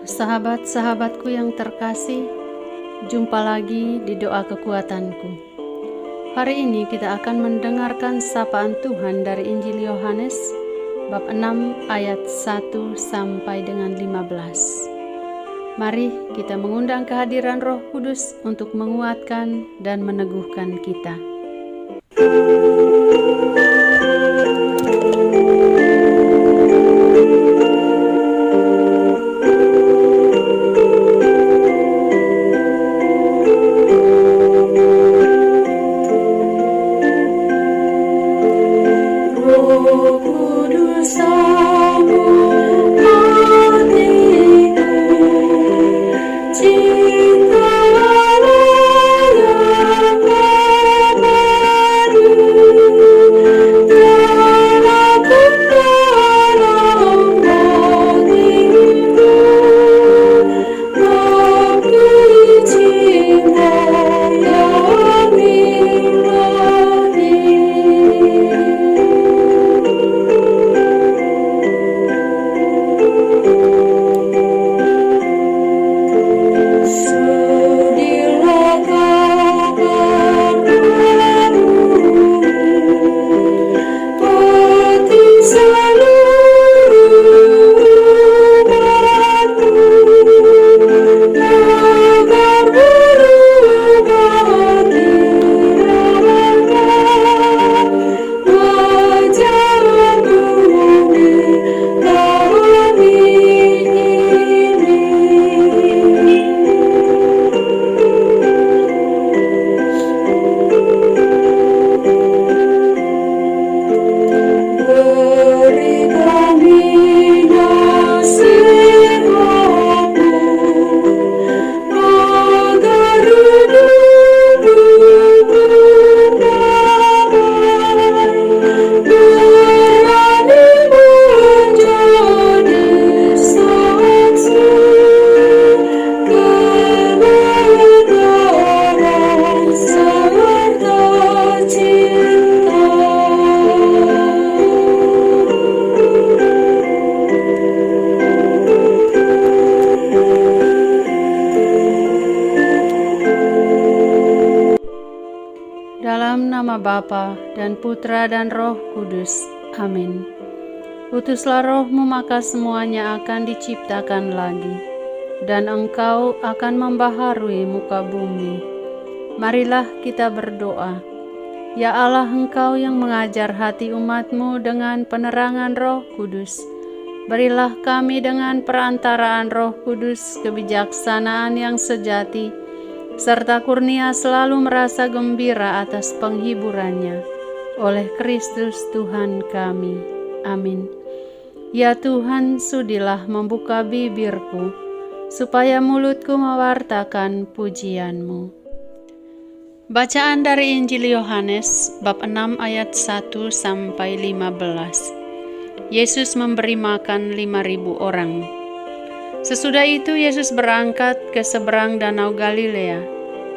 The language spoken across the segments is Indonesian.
Sahabat-sahabatku yang terkasih, jumpa lagi di doa kekuatanku. Hari ini kita akan mendengarkan sapaan Tuhan dari Injil Yohanes bab 6 ayat 1 sampai dengan 15. Mari kita mengundang kehadiran Roh Kudus untuk menguatkan dan meneguhkan kita. Dalam nama Bapa dan Putra dan Roh Kudus. Amin. Utuslah Roh-Mu, maka semuanya akan diciptakan lagi, dan Engkau akan membaharui muka bumi. Marilah kita berdoa. Ya Allah, Engkau yang mengajar hati umat-Mu dengan penerangan Roh Kudus, berilah kami dengan perantaraan Roh Kudus kebijaksanaan yang sejati, serta kurnia selalu merasa gembira atas penghiburannya, oleh Kristus Tuhan kami. Amin. Ya Tuhan, sudilah membuka bibirku, supaya mulutku mewartakan pujian-Mu. Bacaan dari Injil Yohanes bab 6 ayat 1 sampai 15. Yesus memberi makan 5.000 orang. Sesudah itu Yesus berangkat ke seberang danau Galilea,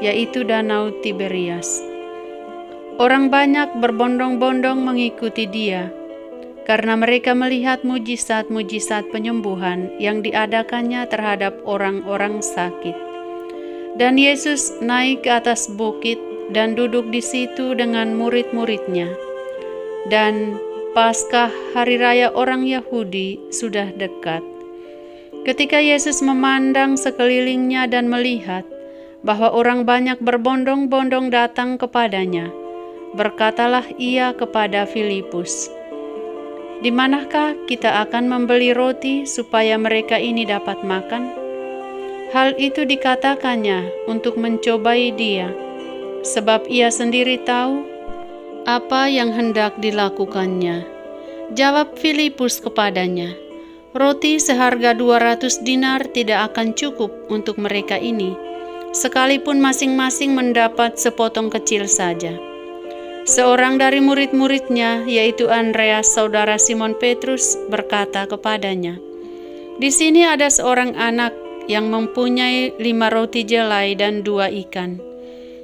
yaitu danau Tiberias. Orang banyak berbondong-bondong mengikuti Dia, karena mereka melihat mujizat-mujizat penyembuhan yang diadakannya terhadap orang-orang sakit. Dan Yesus naik ke atas bukit dan duduk di situ dengan murid-muridnya. Dan Paskah, hari raya orang Yahudi, sudah dekat. Ketika Yesus memandang sekelilingnya dan melihat bahwa orang banyak berbondong-bondong datang kepadanya, berkatalah Ia kepada Filipus, "Di manakah kita akan membeli roti supaya mereka ini dapat makan?" Hal itu dikatakannya untuk mencobai Dia, sebab Ia sendiri tahu apa yang hendak dilakukannya. Jawab Filipus kepadanya, "Roti seharga 200 dinar tidak akan cukup untuk mereka ini, sekalipun masing-masing mendapat sepotong kecil saja." Seorang dari murid-muridnya, yaitu Andreas, saudara Simon Petrus, berkata kepadanya, "Di sini ada seorang anak yang mempunyai 5 roti jelai dan 2 ikan.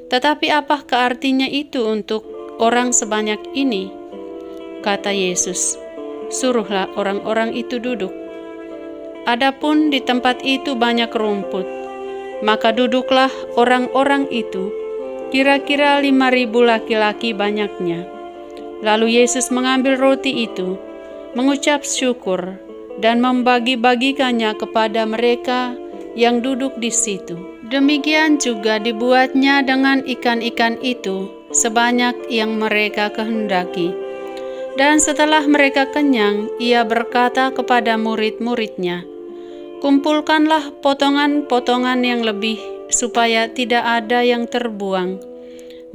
Tetapi apakah artinya itu untuk orang sebanyak ini?" Kata Yesus, "Suruhlah orang-orang itu duduk." Adapun di tempat itu banyak rumput, maka duduklah orang-orang itu, kira-kira 5.000 laki-laki banyaknya. Lalu Yesus mengambil roti itu, mengucap syukur, dan membagi-bagikannya kepada mereka yang duduk di situ. Demikian juga dibuatnya dengan ikan-ikan itu, sebanyak yang mereka kehendaki. Dan setelah mereka kenyang, ia berkata kepada murid-muridnya, "Kumpulkanlah potongan-potongan yang lebih, supaya tidak ada yang terbuang."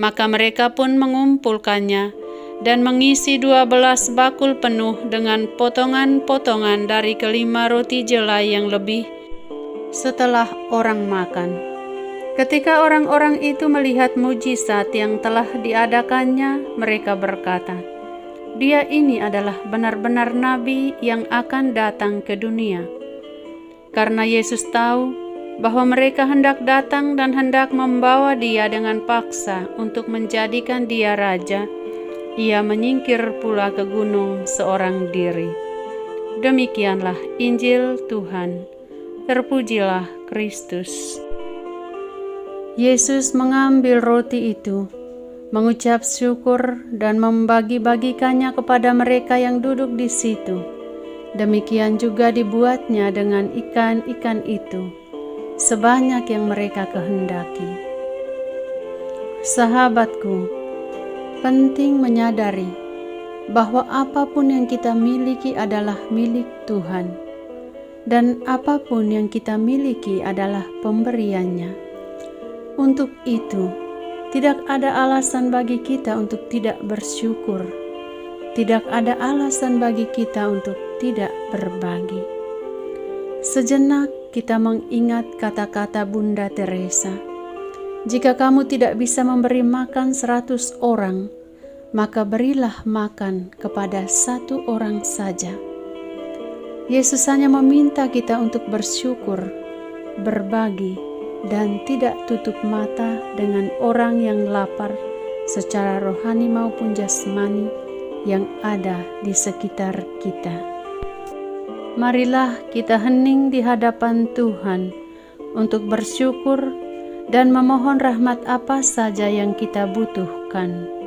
Maka mereka pun mengumpulkannya, dan mengisi 12 bakul penuh dengan potongan-potongan dari kelima roti jelai yang lebih setelah orang makan. Ketika orang-orang itu melihat mujizat yang telah diadakannya, mereka berkata, "Dia ini adalah benar-benar nabi yang akan datang ke dunia." Karena Yesus tahu bahwa mereka hendak datang dan hendak membawa dia dengan paksa untuk menjadikan dia raja, ia menyingkir pula ke gunung seorang diri. Demikianlah Injil Tuhan. Terpujilah Kristus. Yesus mengambil roti itu, mengucap syukur dan membagi-bagikannya kepada mereka yang duduk di situ. Demikian juga dibuatnya dengan ikan-ikan itu, sebanyak yang mereka kehendaki. Sahabatku, penting menyadari bahwa apapun yang kita miliki adalah milik Tuhan, dan apapun yang kita miliki adalah pemberiannya. Untuk itu, tidak ada alasan bagi kita untuk tidak bersyukur. Tidak ada alasan bagi kita untuk tidak berbagi. Sejenak kita mengingat kata-kata Bunda Teresa, "Jika kamu tidak bisa memberi makan 100 orang, maka berilah makan kepada 1 orang saja." Yesus hanya meminta kita untuk bersyukur, berbagi, dan tidak tutup mata dengan orang yang lapar secara rohani maupun jasmani yang ada di sekitar kita. Marilah kita hening di hadapan Tuhan untuk bersyukur dan memohon rahmat apa saja yang kita butuhkan.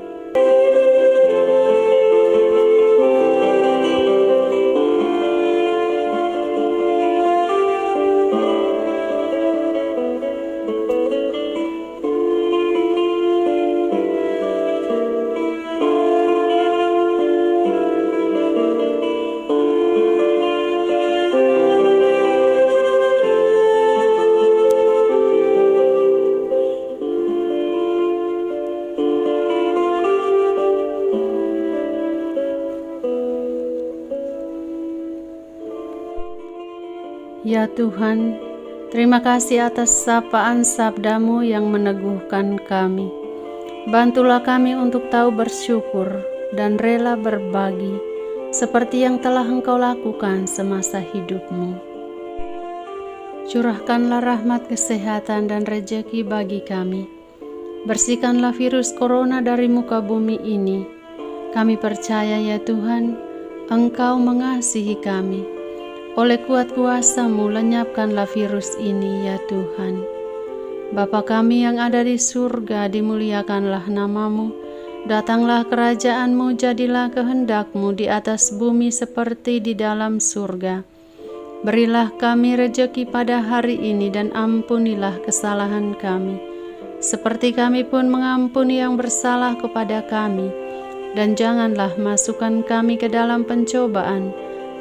Ya Tuhan, terima kasih atas sapaan sabda-Mu yang meneguhkan kami. Bantulah kami untuk tahu bersyukur dan rela berbagi, seperti yang telah Engkau lakukan semasa hidup-Mu. Curahkanlah rahmat kesehatan dan rejeki bagi kami. Bersihkanlah virus corona dari muka bumi ini. Kami percaya ya Tuhan, Engkau mengasihi kami. Oleh kuat kuasa-Mu lenyapkanlah virus ini ya Tuhan. Bapa kami yang ada di surga, dimuliakanlah nama-Mu. Datanglah kerajaan-Mu, jadilah kehendak-Mu di atas bumi seperti di dalam surga. Berilah kami rejeki pada hari ini dan ampunilah kesalahan kami, seperti kami pun mengampuni yang bersalah kepada kami. Dan janganlah masukkan kami ke dalam pencobaan,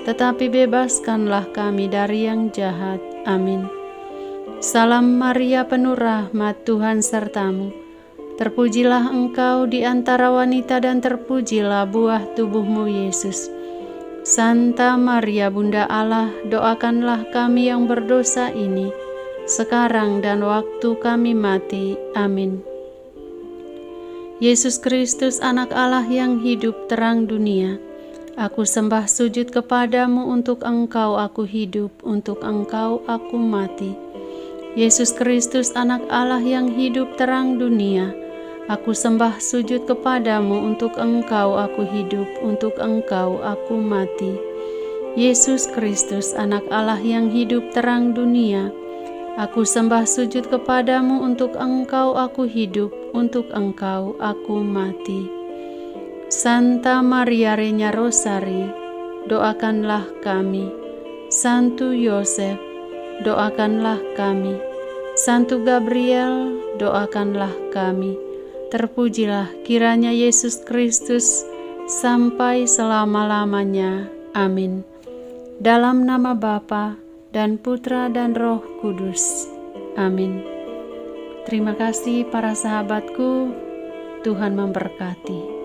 tetapi bebaskanlah kami dari yang jahat. Amin. Salam Maria, penuh rahmat, Tuhan serta-Mu. Terpujilah Engkau di antara wanita dan terpujilah buah tubuh-Mu, Yesus. Santa Maria, Bunda Allah, doakanlah kami yang berdosa ini, sekarang dan waktu kami mati. Amin. Yesus Kristus, Anak Allah yang hidup terang dunia, aku sembah sujud kepadamu, untuk Engkau aku hidup, untuk Engkau aku mati. Yesus Kristus, Anak Allah yang hidup terang dunia, aku sembah sujud kepadamu, untuk Engkau aku hidup, untuk Engkau aku mati. Yesus Kristus, Anak Allah yang hidup terang dunia, aku sembah sujud kepadamu, untuk Engkau aku hidup, untuk Engkau aku mati. Santa Maria Regna Rosari, doakanlah kami. Santo Yosef, doakanlah kami. Santo Gabriel, doakanlah kami. Terpujilah kiranya Yesus Kristus sampai selama-lamanya. Amin. Dalam nama Bapa dan Putra dan Roh Kudus. Amin. Terima kasih para sahabatku. Tuhan memberkati.